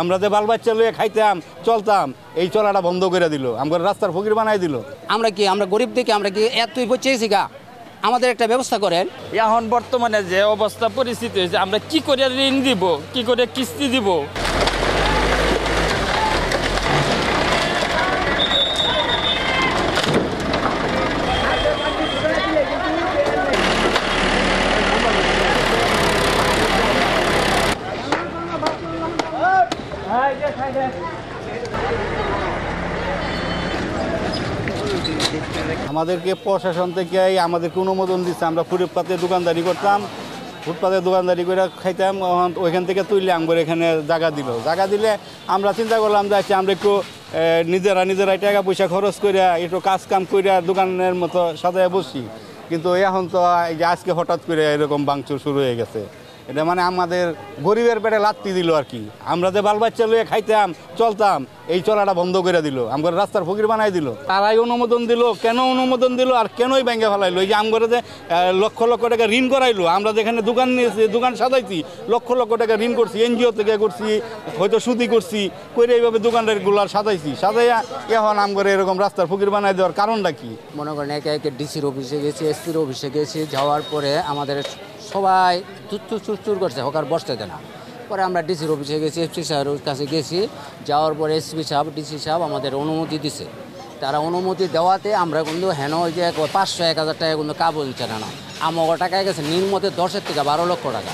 আমরা যে বাল বাচ্চা লইয়া খাইতাম চলতাম, এই চলাটা বন্ধ করে দিল, আমাদের রাস্তার ফকির বানাই দিল। আমরা গরিব দেখে আমরা কি এতই বচেছি গা, আমাদের একটা ব্যবস্থা করেন। এখন বর্তমানে যে অবস্থা পরিস্থিতি হয়েছে, আমরা কি করে ঋণ দিব, কি করে কিস্তি দিব? আমাদেরকে প্রশাসন থেকে আমাদেরকে অনুমোদন দিচ্ছে, আমরা ফুটপাতে দোকানদারি করতাম, ফুটপাতে দোকানদারি করে খাইতাম, ওইখান থেকে তুললে আমার এখানে জায়গা দিলে আমরা চিন্তা করলাম যে আচ্ছা আমরা একটু নিজেরাই টাকা পয়সা খরচ করে একটু কাজ কাম করে দোকানের মতো সাজায় বসি। কিন্তু এখন তো এই যে আজকে হঠাৎ করে এরকম ভাঙচুর শুরু হয়ে গেছে, এটা মানে আমাদের গরিবের পেটে লাত্তি দিল আর কি। আমরা যে বাল বাচ্চা লইয়া খাইতাম চলতাম, এই চলাটা বন্ধ করে দিল, আমাদের রাস্তার ফকির বানাই দিল। তারাই অনুমোদন দিল, কেন অনুমোদন দিল আর কেনই ব্যাঙ্গে ফেলাইলো? এই যে আমাদের যে লক্ষ লক্ষ টাকা ঋণ করাইলো, আমরা যেখানে দোকান নিয়েছি, দোকান সাজাইছি, লক্ষ লক্ষ টাকা ঋণ করছি, এনজিও থেকে করছি, হয়তো সুদি করছি, করে এইভাবে দোকানগুলো সাজাইছি, সাজাইয়া এখন আমাদের এরকম রাস্তার ফকির বানাই দেওয়ার কারণটা কি? মনে করেন একে একে ডিসির অফিসে গেছি, এসপির অফিসে গেছি, যাওয়ার পরে আমাদের সবাই চুর করছে, হকার বসতে দেয় না। পরে আমরা ডিসির অফিসে গেছি, এসপি সাহেবের কাছে গেছি, যাওয়ার পরে এসপি সাহেব, ডিসি সাহেব আমাদের অনুমতি দিছে। তারা অনুমতি দেওয়াতে আমরা কিন্তু হেন ওই যে 500-1000 টাকা কিন্তু কাবু দিচ্ছে না, আমার টাকায় গেছে নির্মতে 10 থেকে 12 লক্ষ টাকা।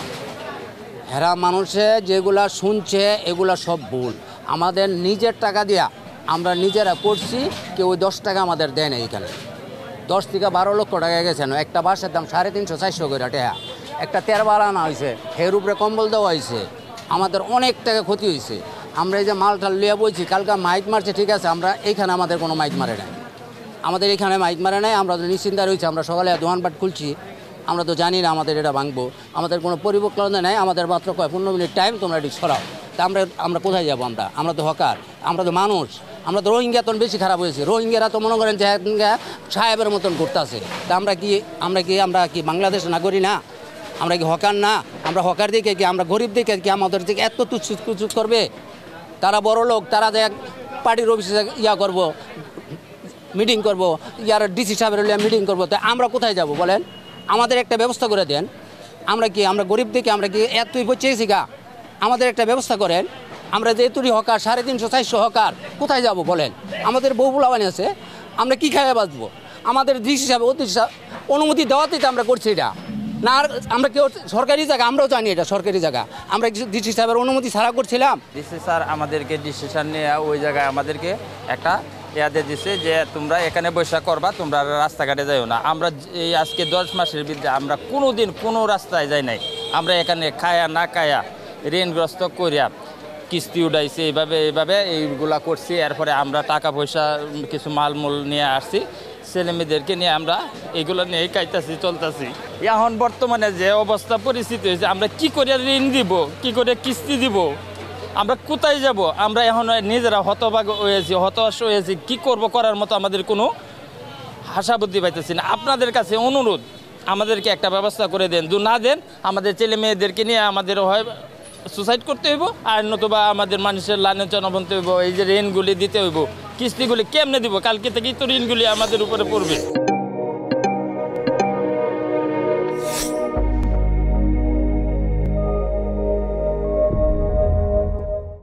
হেরা মানুষে যেগুলা শুনছে এগুলা সব ভুল। আমাদের নিজের টাকা দিয়া আমরা নিজেরা করছি, কেউ ওই 10 টাকা আমাদের দেয় না। এখানে 10 থেকে 12 লক্ষ টাকা গেছে। একটা বাসের দাম 350-400 করে টাকা, একটা 13 আনা হয়েছে, এর উপরে কম্বল দেওয়া হয়েছে, আমাদের অনেক টাকা ক্ষতি হয়েছে। আমরা এই যে মালটাল লিয়ে বলছি, কালকে মাইক মারছে, ঠিক আছে, আমরা এইখানে আমাদের কোনো মাইক মারে নাই, আমাদের এখানে মাইক মারে নাই, আমরা তো নিশ্চিন্তা রয়েছি। আমরা সকালে দোকানপাট খুলছি, আমরা তো জানি না আমাদের এটা ভাঙবো, আমাদের কোনো পরিবর্তন নাই, আমাদের মাত্র 15 মিনিট টাইম, তোমরা এটি সরাও। তা আমরা কোথায় যাবো? আমরা তো হকার, আমরা তো মানুষ। আমরা তো রোহিঙ্গা তো বেশি খারাপ হয়েছে, রোহিঙ্গারা তো মনে করেন যে সাহেবের মতন করতেছে। তা আমরা কি বাংলাদেশ নাগরিক না? আমরা কি হকার না? আমরা হকার দিকে কি, আমরা গরিব দিকে কি আমাদের দিকে এত তুচ্ছ করবে? তারা বড় লোক, তারা যে পার্টির অফিসে করব, মিটিং করব, ডিসি সাহেবের মিটিং করবো, তো আমরা কোথায় যাব বলেন? আমাদের একটা ব্যবস্থা করে দেন। আমরা গরিব দিকে আমরা কি এতই বচেছি গা, আমাদের একটা ব্যবস্থা করেন। আমরা যে তুরি হকার, 350-400 হকার, কোথায় যাব বলেন? আমাদের বউ বুলাবানি আছে, আমরা কি খাইয়ে বাঁচবো? আমাদের ডিসি সাহেব অনুমতি দেওয়াতেই তো আমরা করছি এটা না। আর আমরা কেউ সরকারি জায়গা, আমরাও জানি এটা সরকারি জায়গা, আমরা ডিসি সাহেবের অনুমতি ছাড়া করছিলাম। ডিসি স্যার আমাদেরকে ডিসিশন নিয়ে ওই জায়গায় আমাদেরকে একটা ইয়াদে দিছে যে তোমরা এখানে বৈশাখ করবা, তোমরা রাস্তাঘাটে যাইও না। আমরা এই আজকে 10 মাসের বিরুদ্ধে আমরা কোনো দিন কোনো রাস্তায় যাই নাই। আমরা এখানে খায়া না খায়া ঋণগ্রস্ত করিয়া কিস্তি উঠাইছি, এইভাবে এইগুলা করছি। এরপরে আমরা টাকা পয়সা কিছু মালমূল নিয়ে আসছি, ছেলেমেয়েদেরকে নিয়ে আমরা এগুলো নিয়ে খাইতেছি, চলতেছি। এখন বর্তমানে যে অবস্থা পরিস্থিতি হয়েছে, আমরা কি করে ঋণ দিব, কি করে কিস্তি দিব, আমরা কোথায় যাব? আমরা এখন নিজেরা হতাশ হয়েছি, কি করব, করার মতো আমাদের কোনো আশা বুদ্ধি পাইতেছি না। আপনাদের কাছে অনুরোধ, আমাদেরকে একটা ব্যবস্থা করে দেন। যদি না দেন, আমাদের ছেলে মেয়েদেরকে নিয়ে আমাদের হয় সুসাইড করতে হইব, আর নতুবা আমাদের মানুষের লাঞ্ছনা বলতে হইব। এই যে ঋণগুলি দিতে হইব, কিস্তিগুলি কেমনে দিব? কালকে থেকেই তো ঋণগুলি আমাদের উপরে পড়বে।